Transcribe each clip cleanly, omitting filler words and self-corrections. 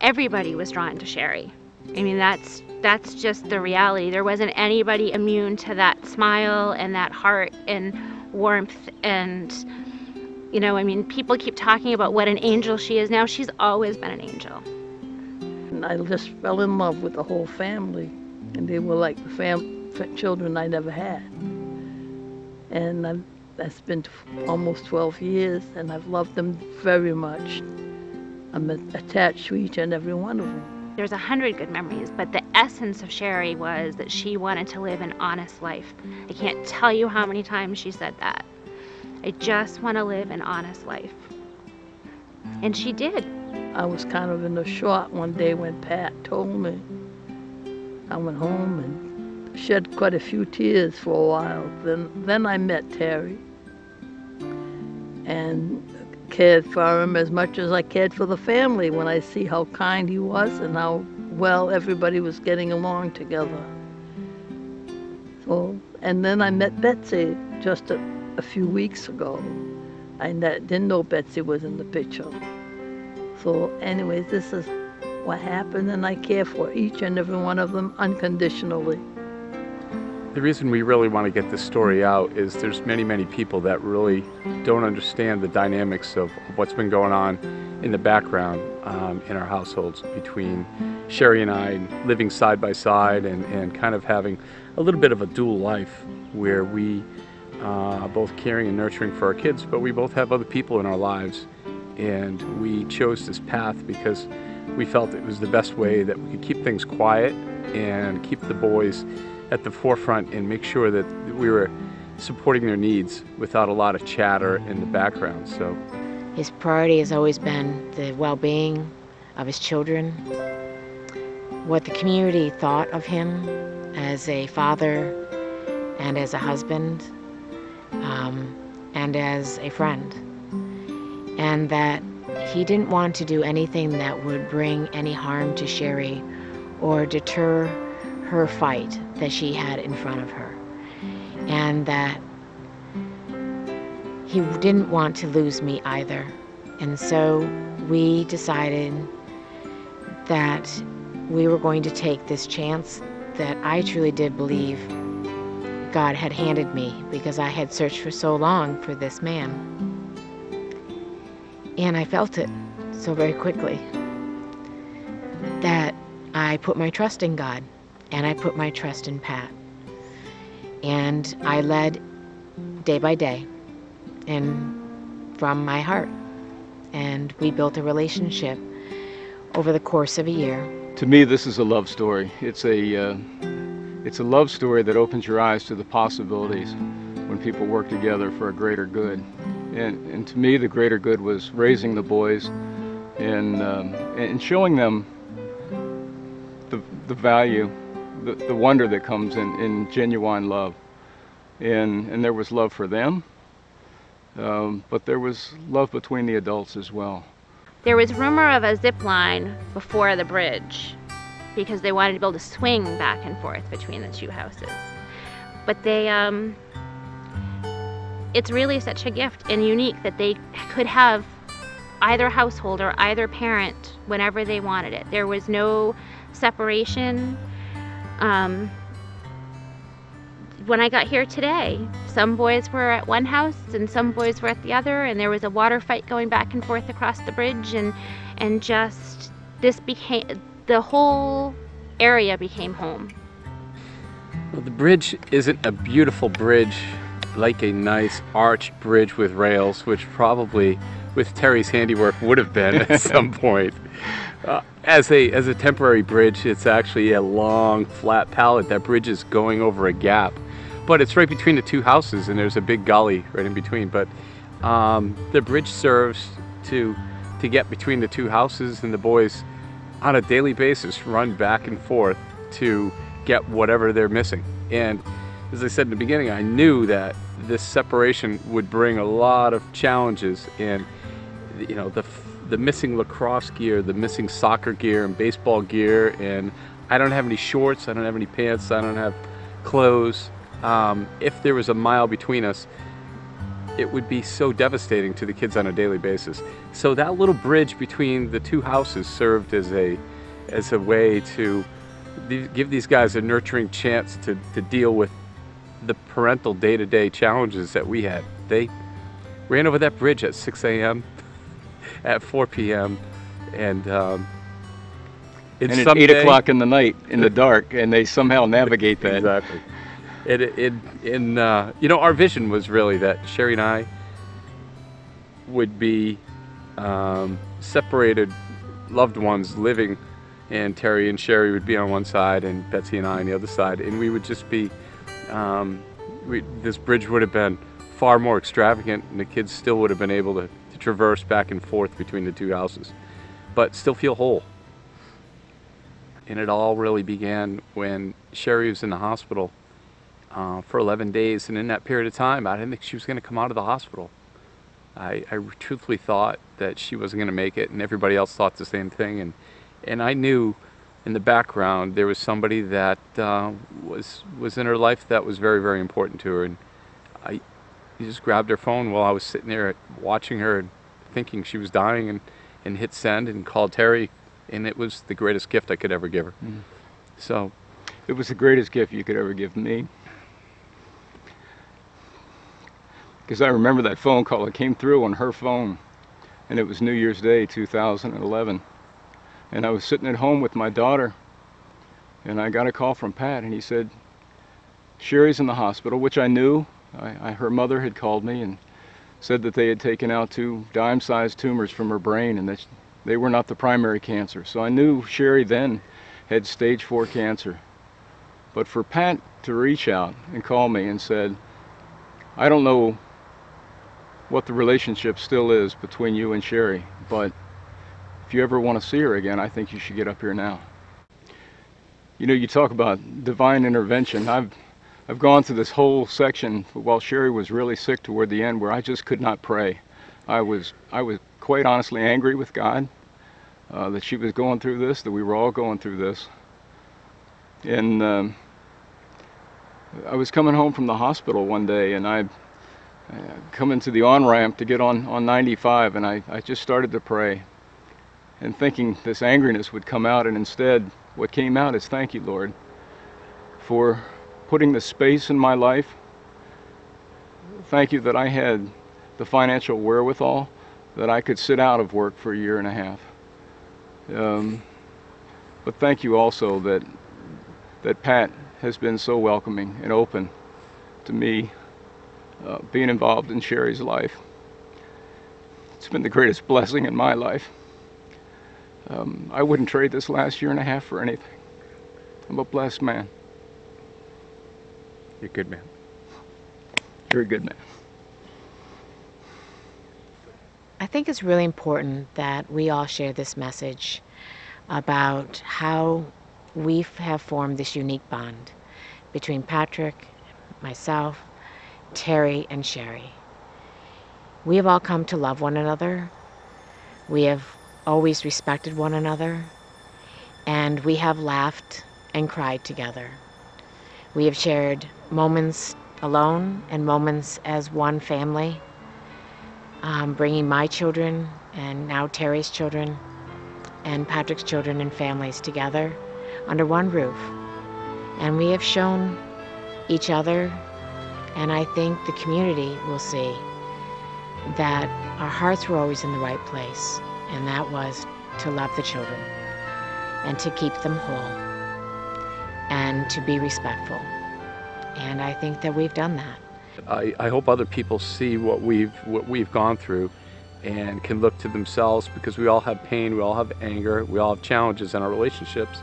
everybody was drawn to Sherry. I mean, that's just the reality. There wasn't anybody immune to that smile and that heart and warmth. And, you know, I mean, people keep talking about what an angel she is now. She's always been an angel. And I just fell in love with the whole family, and they were like the children I never had. And that's been almost 12 years, and I've loved them very much. I'm attached to each and every one of them. There's 100 good memories, but the essence of Sherry was that she wanted to live an honest life. I can't tell you how many times she said that. I just want to live an honest life. And she did. I was kind of in the short one day when Pat told me. I went home and shed quite a few tears for a while. Then I met Terry and cared for him as much as I cared for the family when I see how kind he was and how well everybody was getting along together. So, and then I met Betsy just a few weeks ago. I didn't know Betsy was in the picture. So anyways, this is what happened, and I care for each and every one of them unconditionally. The reason we really want to get this story out is there's many, many people that really don't understand the dynamics of what's been going on in the background in our households between Sherry and I, living side by side and kind of having a little bit of a dual life where we are both caring and nurturing for our kids, but we both have other people in our lives. And we chose this path because we felt it was the best way that we could keep things quiet and keep the boys at the forefront and make sure that we were supporting their needs without a lot of chatter in the background. So his priority has always been the well-being of his children, what the community thought of him as a father and as a husband and as a friend. And that he didn't want to do anything that would bring any harm to Sherry or deter her fight that she had in front of her. And that he didn't want to lose me either. And so we decided that we were going to take this chance that I truly did believe God had handed me, because I had searched for so long for this man. And I felt it so very quickly that I put my trust in God and I put my trust in Pat. And I led day by day and from my heart. And we built a relationship over the course of a year. To me, this is a love story. It's a love story that opens your eyes to the possibilities when people work together for a greater good. And to me, the greater good was raising the boys and showing them the value, the wonder that comes in genuine love. And there was love for them, but there was love between the adults as well. There was rumor of a zip line before the bridge because they wanted to build a swing back and forth between the two houses. But they, it's really such a gift and unique that they could have either household or either parent whenever they wanted it. There was no separation. When I got here today, some boys were at one house and some boys were at the other, and there was a water fight going back and forth across the bridge, and just this became, the whole area became home. Well, the bridge isn't a beautiful bridge like a nice arched bridge with rails, which probably with Terry's handiwork would have been at some point. As a temporary bridge, it's actually a long flat pallet. That bridge is going over a gap, but it's right between the two houses and there's a big gully right in between. But the bridge serves to get between the two houses, and the boys on a daily basis run back and forth to get whatever they're missing. And as I said in the beginning, I knew that this separation would bring a lot of challenges, and you know, the missing lacrosse gear, the missing soccer gear and baseball gear, and I don't have any shorts, I don't have any pants, I don't have clothes. If there was a mile between us, it would be so devastating to the kids on a daily basis. So that little bridge between the two houses served as a way to give these guys a nurturing chance to deal with the parental day-to-day challenges that we had. They ran over that bridge at 6 a.m., at 4 p.m., and at 8 o'clock in the night in the dark, and they somehow navigate that. Exactly. You know, our vision was really that Sherry and I would be separated loved ones living, and Terry and Sherry would be on one side and Betsy and I on the other side, and we would just be, this bridge would have been far more extravagant, and the kids still would have been able to traverse back and forth between the two houses, but still feel whole. And it all really began when Sherry was in the hospital for 11 days, and in that period of time, I didn't think she was going to come out of the hospital. I truthfully thought that she wasn't going to make it, and everybody else thought the same thing. And I knew in the background there was somebody that was in her life that was very, very important to her. And I just grabbed her phone while I was sitting there watching her and thinking she was dying, and hit send and called Terry, and it was the greatest gift I could ever give her. Mm. So it was the greatest gift you could ever give me. Because I remember that phone call. It came through on her phone, and it was New Year's Day 2011. And I was sitting at home with my daughter, and I got a call from Pat, and he said, Sherry's in the hospital, which I knew. Her mother had called me and said that they had taken out 2 dime-sized tumors from her brain, and that they were not the primary cancer. So I knew Sherry then had stage 4 cancer. But for Pat to reach out and call me and said, I don't know what the relationship still is between you and Sherry, but if you ever want to see her again, I think you should get up here now. You know, you talk about divine intervention. I've gone through this whole section while Sherry was really sick toward the end, where I just could not pray. I was quite honestly angry with God that she was going through this, that we were all going through this. And I was coming home from the hospital one day, and I come into the on-ramp to get on 95, and I just started to pray, and thinking this angriness would come out, and instead what came out is, thank you, Lord, for putting the space in my life. Thank you that I had the financial wherewithal that I could sit out of work for a year and a half. But thank you also that Pat has been so welcoming and open to me being involved in Sherry's life. It's been the greatest blessing in my life. I wouldn't trade this last year and a half for anything. I'm a blessed man. You're a good man. You're a good man. I think it's really important that we all share this message about how we have formed this unique bond between Patrick, myself, Terry, and Sherry. We have all come to love one another. We have always respected one another, and we have laughed and cried together. We have shared moments alone and moments as one family, bringing my children and now Terry's children and Patrick's children and families together under one roof. And we have shown each other, and I think the community will see, that our hearts were always in the right place, and that was to love the children and to keep them whole and to be respectful. And I think that we've done that. I hope other people see what we've gone through and can look to themselves, because we all have pain, we all have anger, we all have challenges in our relationships,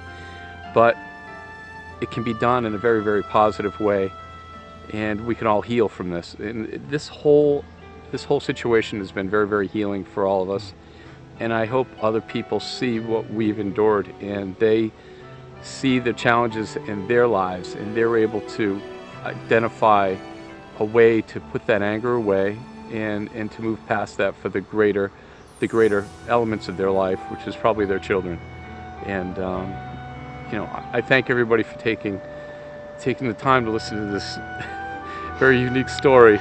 but it can be done in a very, very positive way, and we can all heal from this. And this whole situation has been very, very healing for all of us, and I hope other people see what we've endured, and they see the challenges in their lives, and they're able to identify a way to put that anger away and to move past that for the greater elements of their life, which is probably their children. And you know, I thank everybody for taking the time to listen to this very unique story.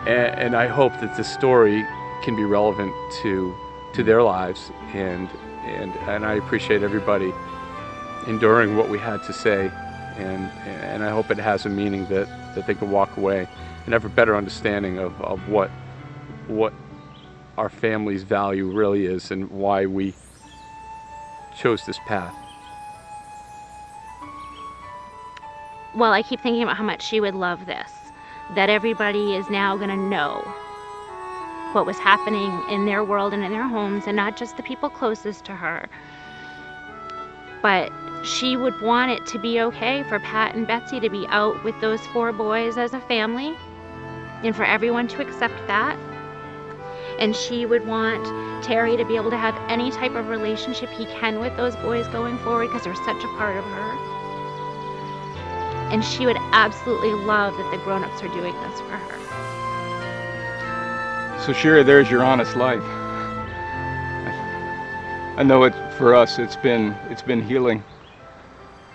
and I hope that this story can be relevant to their lives, and I appreciate everybody enduring what we had to say, and I hope it has a meaning that they can walk away and have a better understanding of what our family's value really is and why we chose this path. Well, I keep thinking about how much she would love this, that everybody is now going to know what was happening in their world and in their homes, and not just the people closest to her. But she would want it to be okay for Pat and Betsy to be out with those 4 boys as a family, and for everyone to accept that. And she would want Terry to be able to have any type of relationship he can with those boys going forward, because they're such a part of her. And she would absolutely love that the grown-ups are doing this for her. So Sherry, there's your honest life. I know it for us. It's been healing.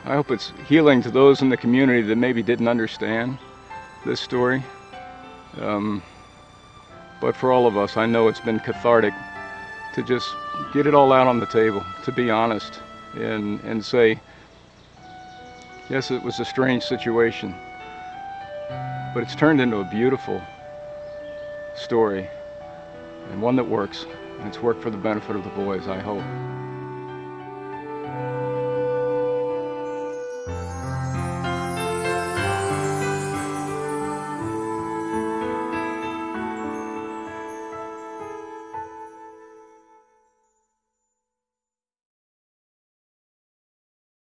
I hope it's healing to those in the community that maybe didn't understand this story. But for all of us, I know it's been cathartic to just get it all out on the table, to be honest, and say, yes, it was a strange situation, but it's turned into a beautiful story, and one that works, and it's worked for the benefit of the boys, I hope.